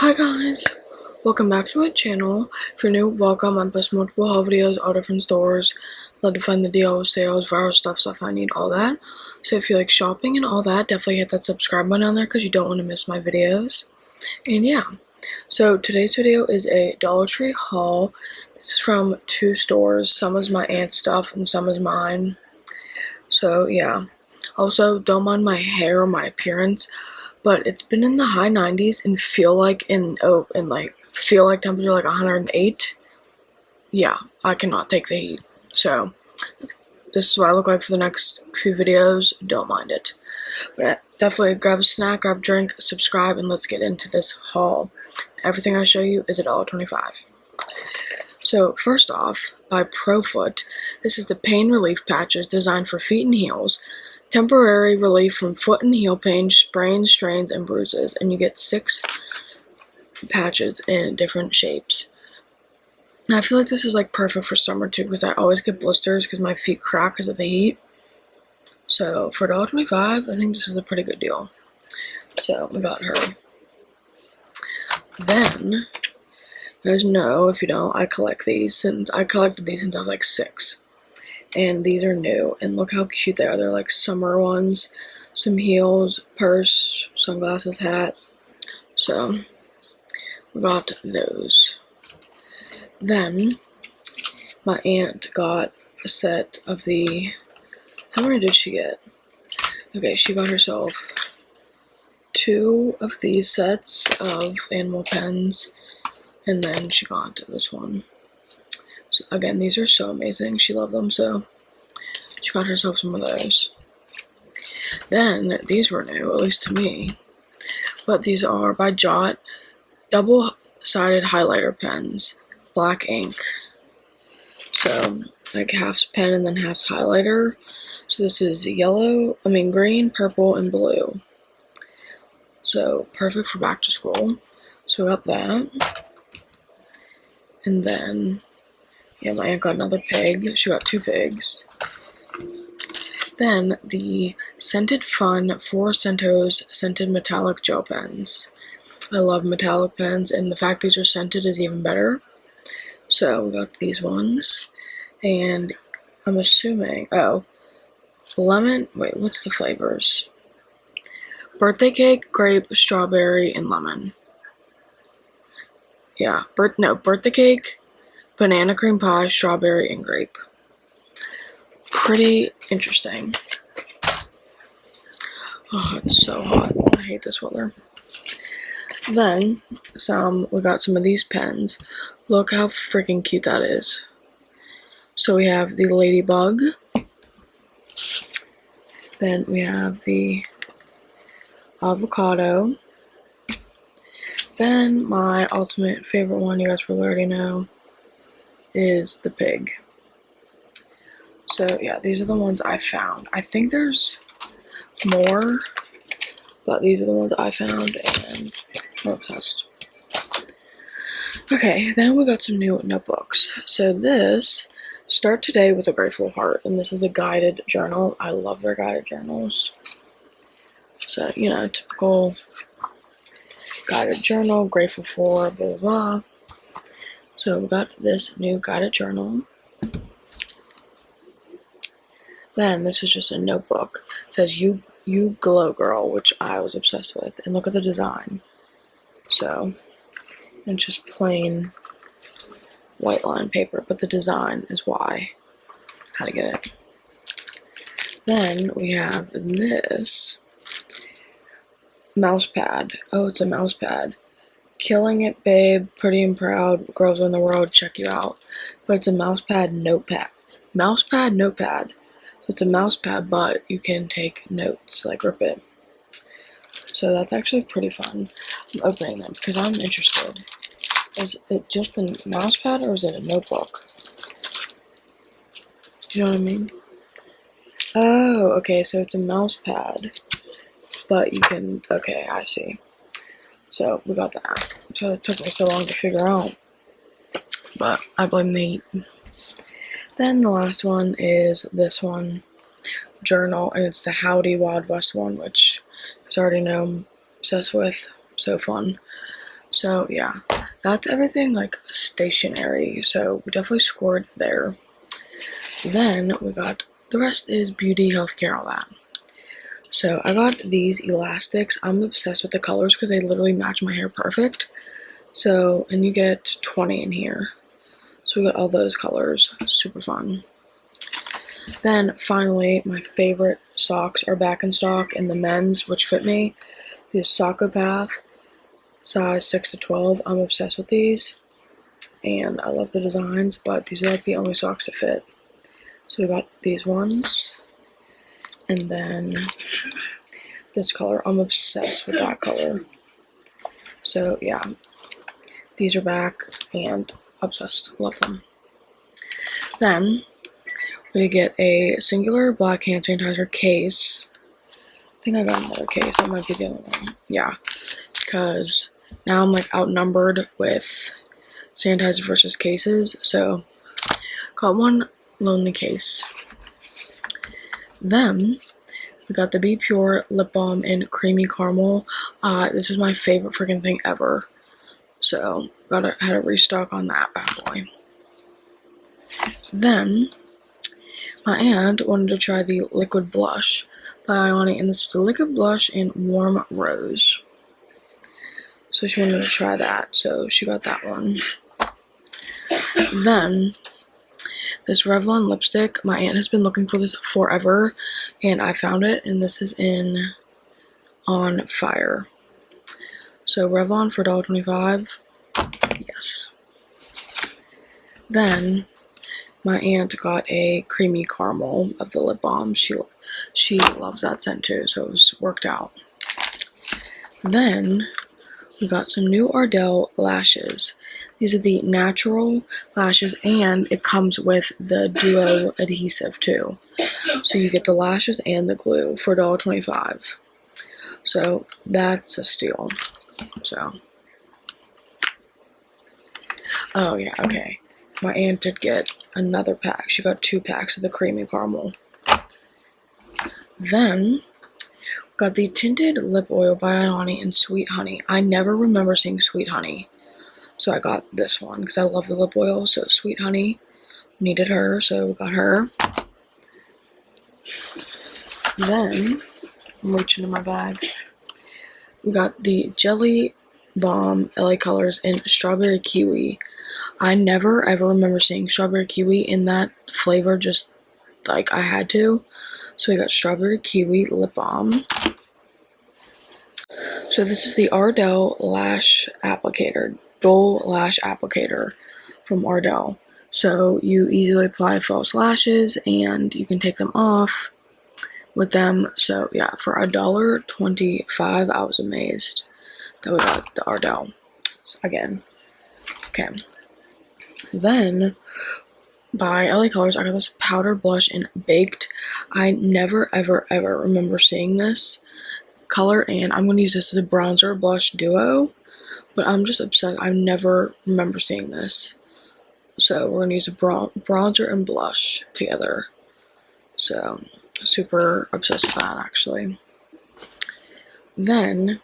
Hi guys, welcome back to my channel. If you're new, welcome. I post multiple haul videos, all different stores. Love to find the deals, sales, viral stuff I need, all that. So if you like shopping and all that, definitely hit that subscribe button down there because you don't want to miss my videos. And yeah, so today's video is a Dollar Tree haul. This is from two stores. Some is my aunt's stuff and some is mine. So yeah, also don't mind my hair or my appearance, but it's been in the high 90s and feel like temperature like 108. Yeah, I cannot take the heat. So this is what I look like for the next few videos. Don't mind it. But definitely grab a snack, grab a drink, subscribe, and let's get into this haul. Everything I show you is $1.25. So first off, by ProFoot, this is the pain relief patches designed for feet and heels. Temporary relief from foot and heel pain, sprains, strains, and bruises. And you get 6 patches in different shapes. And I feel like this is like perfect for summer too, because I always get blisters because my feet crack because of the heat. So for $1.25, I think this is a pretty good deal. So we got her. Then, you guys know, if you don't, I collect these. I collected these since I was like 6. And these are new, and look how cute they are. They're like summer ones. Some heels, purse, sunglasses, hat. So we got those. Then my aunt got a set of the, how many did she get? Okay, she got herself 2 of these sets of animal pens, and then she got this one. So again, these are so amazing. She loved them, so she got herself some of those. Then, these were new, at least to me. But these are by Jot, double-sided highlighter pens, black ink. So, like half's pen and then half's highlighter. So this is green, purple, and blue. So, perfect for back to school. So we got that. And then, yeah, my aunt got another pig. She got 2 pigs. Then the Scented Fun 4 Centos Scented Metallic Gel Pens. I love metallic pens, and the fact these are scented is even better. So we got these ones. And I'm assuming, lemon, wait, what's the flavors? Birthday cake, grape, strawberry, and lemon. Yeah, birthday cake, banana cream pie, strawberry, and grape. Pretty interesting. Oh, it's so hot. I hate this weather. Then, we got some of these pens. Look how freaking cute that is. So we have the ladybug. Then we have the avocado. Then my ultimate favorite one, you guys probably already know, is the pig. So yeah, these are the ones I found. I think there's more, but these are the ones I found, and I'm obsessed. Okay, then we got some new notebooks. So this, start today with a grateful heart, and this is a guided journal. I love their guided journals. So, you know, typical guided journal, grateful for, blah, blah, blah. So we got this new guided journal. Then this is just a notebook. It says you glow girl, which I was obsessed with. And look at the design. So it's just plain white line paper, but the design is why. How to get it. Then we have this mouse pad. Oh, it's a mouse pad. Killing it, babe. Pretty and proud. Girls in the world, check you out. But it's a mouse pad notepad. Mouse pad notepad. So it's a mouse pad, but you can take notes, like rip it. So that's actually pretty fun. I'm opening them because I'm interested. Is it just a mouse pad or is it a notebook? Do you know what I mean? Oh, okay, so it's a mouse pad, but you can, okay, I see. So we got that. So it took me so long to figure out, but I blame the heat. Then the last one is this one, journal, and it's the Howdy Wild West one, which I already know I'm obsessed with. So fun. So yeah, that's everything like stationery. So we definitely scored there. Then we got the rest is beauty, healthcare, all that. So I got these elastics. I'm obsessed with the colors because they literally match my hair perfect. So, and you get 20 in here. So we got all those colors. Super fun. Then finally, my favorite socks are back in stock in the men's, which fit me. These Sockopath, size 6 to 12. I'm obsessed with these. And I love the designs, but these are like the only socks that fit. So we got these ones. And then this color. I'm obsessed with that color. So yeah, these are back and obsessed. Love them. Then we get a singular black hand sanitizer case. I think I got another case. That might be the other one. Yeah, because now I'm like outnumbered with sanitizer versus cases. So got one lonely case. Then we got the Be Pure lip balm in creamy caramel. This is my favorite freaking thing ever. So had a restock on that bad boy. Then my aunt wanted to try the liquid blush by Ioni, and this was the liquid blush in warm rose. So she wanted to try that, so she got that one. Then this Revlon lipstick, my aunt has been looking for this forever, and I found it, and this is in On Fire. So Revlon for $1.25. Yes. Then my aunt got a creamy caramel of the lip balm. She loves that scent too, so it was worked out. Then we got some new Ardell lashes. These are the natural lashes, and it comes with the duo adhesive too. So you get the lashes and the glue for $1.25. So that's a steal. So, oh yeah, okay. My aunt did get another pack. She got 2 packs of the creamy caramel. Then got the tinted lip oil by Ioni and Sweet Honey. I never remember seeing Sweet Honey, so I got this one because I love the lip oil. So Sweet Honey needed her, so we got her. Then I'm reaching in my bag. We got the Jelly Balm LA Colors in Strawberry Kiwi. I never ever remember seeing Strawberry Kiwi in that flavor, just like I had to. So we got Strawberry Kiwi Lip Balm. So this is the Ardell Lash Applicator, Dual Lash Applicator from Ardell. So you easily apply false lashes and you can take them off with them. So yeah, for $1.25, I was amazed that we got the Ardell again. Okay. Then by LA Colors, I got this powder blush in Baked. I never ever remember seeing this color, and I'm going to use this as a bronzer blush duo, but I'm just obsessed. I never remember seeing this. So we're going to use a bronzer and blush together. So super obsessed with that actually. Then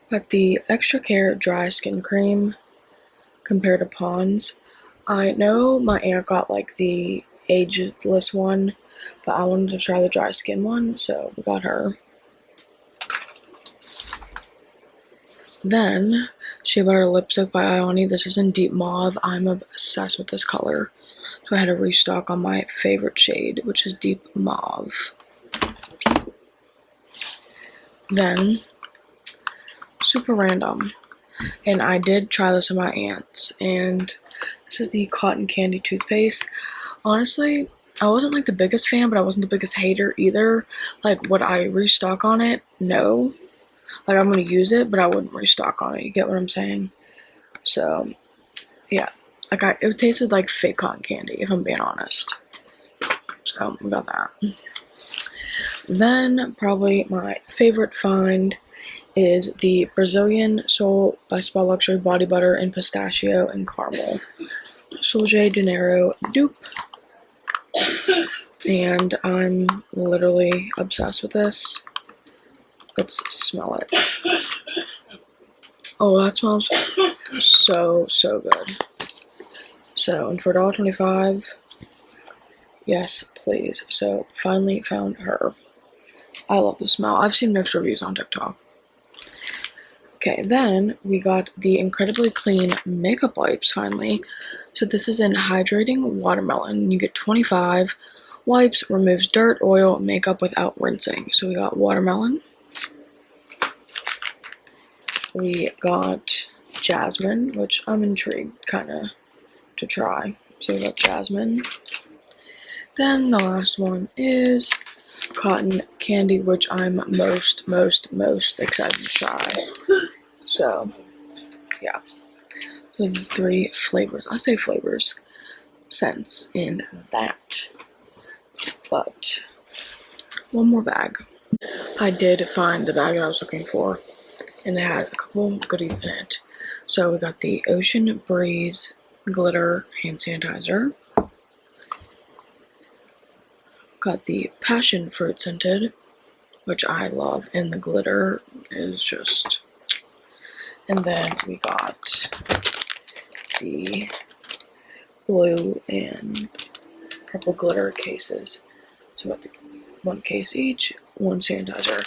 got the Extra Care Dry Skin Cream compared to Pond's. I know my aunt got like the ageless one, but I wanted to try the dry skin one, so we got her. Then Shea Butter Lipstick by Ioni. This is in Deep Mauve. I'm obsessed with this color, so I had to restock on my favorite shade, which is Deep Mauve. Then super random, and I did try this on my aunt's, and this is the Cotton Candy toothpaste. Honestly, I wasn't like the biggest fan, but I wasn't the biggest hater either. Like, would I restock on it? No. Like, I'm going to use it, but I wouldn't restock on it. You get what I'm saying? So, yeah. Like, it tasted like fake cotton candy, if I'm being honest. So, we got that. Then, probably my favorite find is the Brazilian Soul by Spa Luxury Body Butter in Pistachio and Caramel. Sol de Janeiro dupe. And I'm literally obsessed with this. Let's smell it. Oh, that smells so good. So, and for $1.25, yes, please. So, finally found her. I love the smell. I've seen mixed reviews on TikTok. Okay, then we got the incredibly clean makeup wipes finally. So this is in hydrating watermelon. You get 25 wipes, removes dirt, oil, makeup without rinsing. So we got watermelon. We got jasmine, which I'm intrigued kind of to try. So we got jasmine. Then the last one is cotton candy, which I'm most excited to try. So, yeah. So the 3 flavors. I say flavors, scents in that. But one more bag. I did find the bag that I was looking for, and it had a couple goodies in it. So we got the Ocean Breeze Glitter Hand Sanitizer. Got the Passion Fruit Scented, which I love, and the glitter is just... And then we got the blue and purple glitter cases. So we got the 1 case each, 1 sanitizer.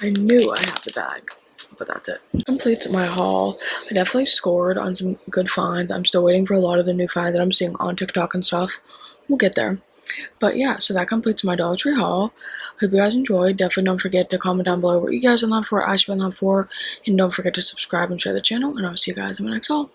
I knew I had the bag, but that's it. Completes my haul. I definitely scored on some good finds. I'm still waiting for a lot of the new finds that I'm seeing on TikTok and stuff. We'll get there. But yeah, so that completes my Dollar Tree haul. Hope you guys enjoyed. Definitely don't forget to comment down below what you guys are in line for, I should be in line for, and don't forget to subscribe and share the channel, and I'll see you guys in my next haul.